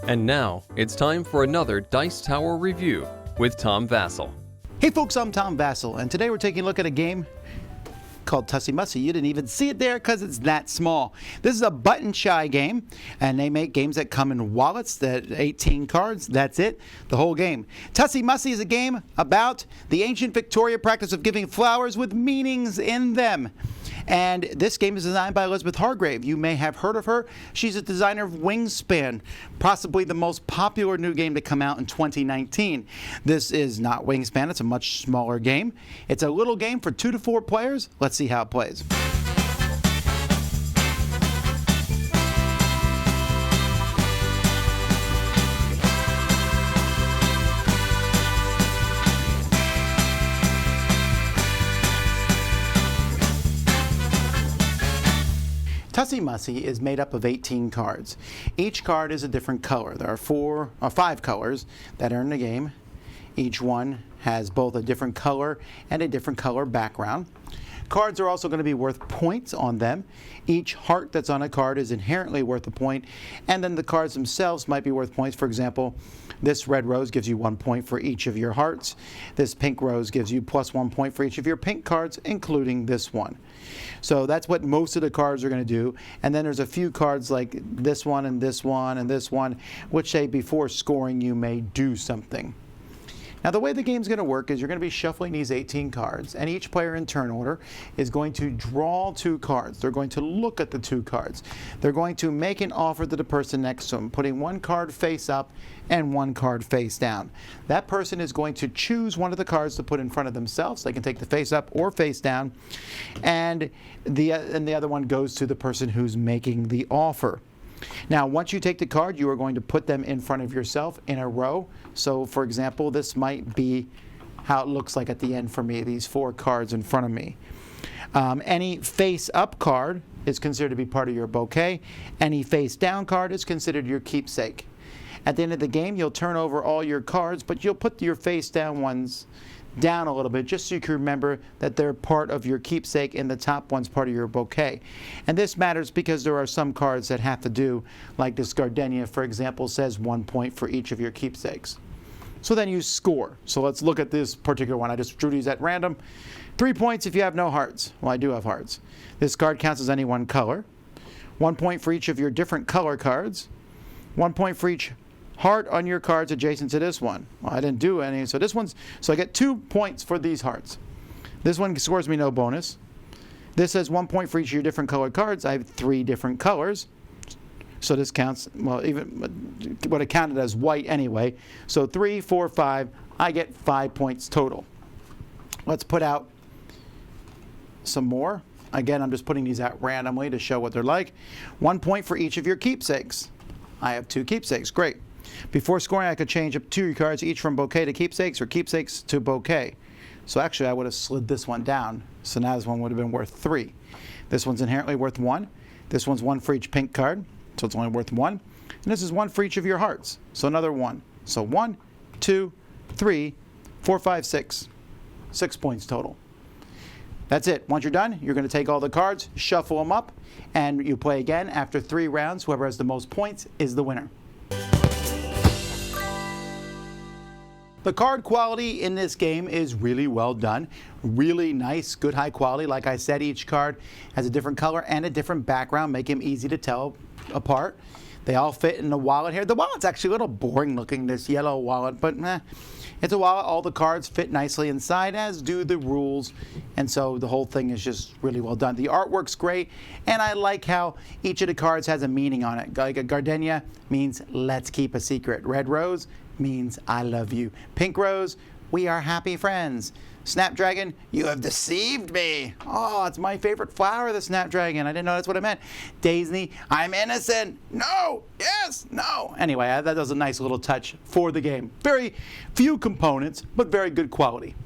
And now, it's time for another Dice Tower review with Tom Vasel. Hey folks, I'm Tom Vasel, and today we're taking a look at a game called Tussie Mussie. You didn't even see it there because it's that small. This is a button-shy game, and they make games that come in wallets, that 18 cards, that's it, the whole game. Tussie Mussie is a game about the ancient Victoria practice of giving flowers with meanings in them. And this game is designed by Elizabeth Hargrave. You may have heard of her. She's a designer of Wingspan, possibly the most popular new game to come out in 2019. This is not Wingspan. It's a much smaller game. It's a little game for 2 to 4 players. Let's see how it plays. Tussie Mussie is made up of 18 cards. Each card is a different color. There are 5 colors that are in the game. Each one has both a different color and a different color background. Cards are also going to be worth points on them. Each heart that's on a card is inherently worth a point, and then the cards themselves might be worth points. For example, this red rose gives you 1 point for each of your hearts. This pink rose gives you plus 1 point for each of your pink cards, including this one. So that's what most of the cards are going to do. And then there's a few cards like this one and this one and this one, which say before scoring you may do something. Now the way the game's going to work is you're going to be shuffling these 18 cards, and each player in turn order is going to draw 2 cards. They're going to look at the 2 cards. They're going to make an offer to the person next to them, putting 1 card face up and 1 card face down. That person is going to choose one of the cards to put in front of themselves. They can take the face up or face down, and the other one goes to the person who's making the offer. Now, once you take the card, you are going to put them in front of yourself in a row. So, for example, this might be how it looks like at the end for me, these 4 cards in front of me. Any face-up card is considered to be part of your bouquet. Any face-down card is considered your keepsake. At the end of the game, you'll turn over all your cards, but you'll put your face-down ones down a little bit just so you can remember that they're part of your keepsake and the top one's part of your bouquet. And this matters because there are some cards that have to do, like this gardenia, for example, says 1 point for each of your keepsakes. So then you score. So let's look at this particular one. I just drew these at random. 3 points if you have no hearts. Well, I do have hearts. This card counts as any one color. 1 point for each of your different color cards. 1 point for each heart on your cards adjacent to this one. Well, I didn't do any, so I get 2 points for these hearts. This one scores me no bonus. This says 1 point for each of your different colored cards. I have 3 different colors, so this counts, well, even what it counted as white anyway. So 3, 4, 5, I get 5 points total. Let's put out some more. Again, I'm just putting these out randomly to show what they're like. 1 point for each of your keepsakes. I have 2 keepsakes, great. Before scoring, I could change up 2 cards, each from bouquet to keepsakes or keepsakes to bouquet. So actually, I would have slid this one down. So now this one would have been worth 3. This one's inherently worth 1. This one's 1 for each pink card, so it's only worth 1. And this is 1 for each of your hearts, so another 1. So 1, 2, 3, 4, 5, 6. 6 points total. That's it. Once you're done, you're going to take all the cards, shuffle them up, and you play again. After 3 rounds, whoever has the most points is the winner. The card quality in this game is really well done. Really nice, good high quality. Like I said, each card has a different color and a different background, make them easy to tell apart. They all fit in the wallet here. The wallet's actually a little boring looking, this yellow wallet, but it's a wallet. All the cards fit nicely inside, as do the rules, and so the whole thing is just really well done. The artwork's great, and I like how each of the cards has a meaning on it. Like a gardenia means let's keep a secret. Red rose means I love you. Pink rose, we are happy friends. Snapdragon, you have deceived me. Oh, it's my favorite flower, the snapdragon. I didn't know that's what it meant. Daisy, I'm innocent. No, yes, no. Anyway, that was a nice little touch for the game. Very few components, but very good quality.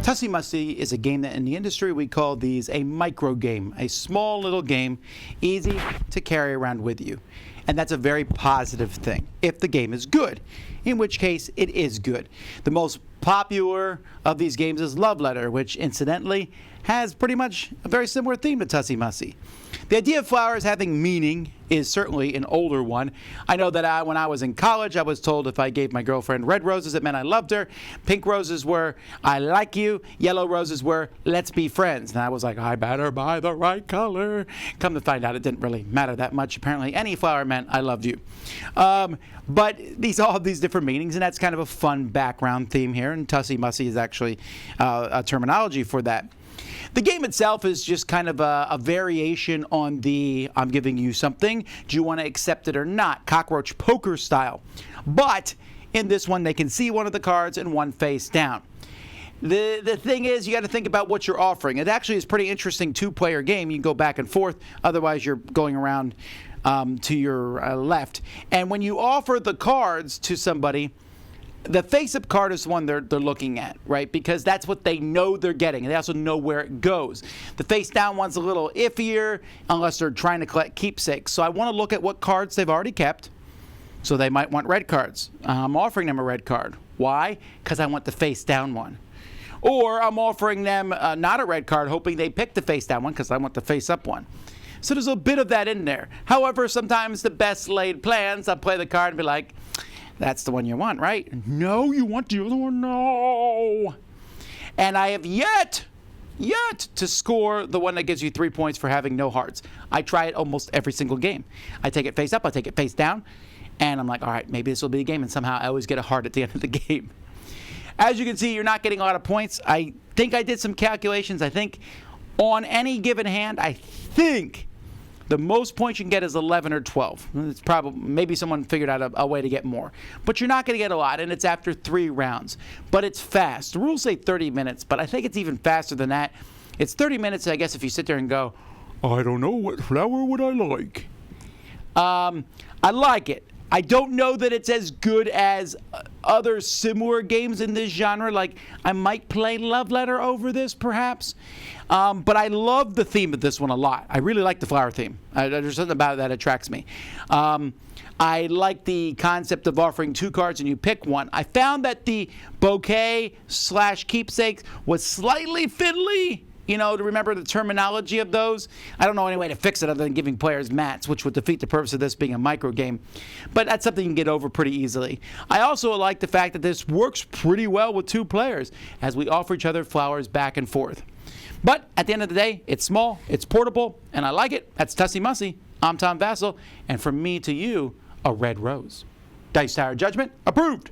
Tussie Mussie is a game that in the industry we call these a micro game, a small little game, easy to carry around with you. And that's a very positive thing, if the game is good, in which case it is good. The most popular of these games is Love Letter, which incidentally has pretty much a very similar theme to Tussie Mussie. The idea of flowers having meaning is certainly an older one. I know that when I was in college, I was told if I gave my girlfriend red roses, it meant I loved her. Pink roses were, I like you. Yellow roses were, let's be friends. And I was like, I better buy the right color. Come to find out, it didn't really matter that much. Apparently, any flower meant I loved you. But these all have these different meanings, and that's kind of a fun background theme here. And Tussie Mussie is actually a terminology for that. The game itself is just kind of a variation on the I'm giving you something. Do you want to accept it or not? Cockroach poker style. But in this one, they can see one of the cards and one face down. The thing is, you got to think about what you're offering. It actually is a pretty interesting two-player game. You can go back and forth. Otherwise, you're going around to your left. And when you offer the cards to somebody, the face-up card is the one they're looking at, right? Because that's what they know they're getting. And they also know where it goes. The face-down one's a little iffier unless they're trying to collect keepsakes. So I want to look at what cards they've already kept. So they might want red cards. I'm offering them a red card. Why? Because I want the face-down one. Or I'm offering them not a red card, hoping they pick the face-down one because I want the face-up one. So there's a bit of that in there. However, sometimes the best laid plans, I'll play the card and be like, that's the one you want, right? No, you want the other one? No. And I have yet to score the one that gives you 3 points for having no hearts. I try it almost every single game. I take it face up, I take it face down, and I'm like, all right, maybe this will be the game, and somehow I always get a heart at the end of the game. As you can see, you're not getting a lot of points. I think I did some calculations. I think on any given hand, I think the most points you can get is 11 or 12. It's probably maybe someone figured out a way to get more. But you're not going to get a lot, and it's after 3 rounds. But it's fast. The rules say 30 minutes, but I think it's even faster than that. It's 30 minutes, I guess, if you sit there and go, I don't know, what flower would I like? I like it. I don't know that it's as good as other similar games in this genre. Like, I might play Love Letter over this, perhaps. But I love the theme of this one a lot. I really like the flower theme. There's something about it that attracts me. I like the concept of offering 2 cards and you pick one. I found that the bouquet/keepsakes was slightly fiddly. You know, to remember the terminology of those. I don't know any way to fix it other than giving players mats, which would defeat the purpose of this being a micro game. But that's something you can get over pretty easily. I also like the fact that this works pretty well with 2 players as we offer each other flowers back and forth. But at the end of the day, it's small, it's portable, and I like it. That's Tussie Mussie. I'm Tom Vasel, and from me to you, a red rose. Dice Tower Judgment approved.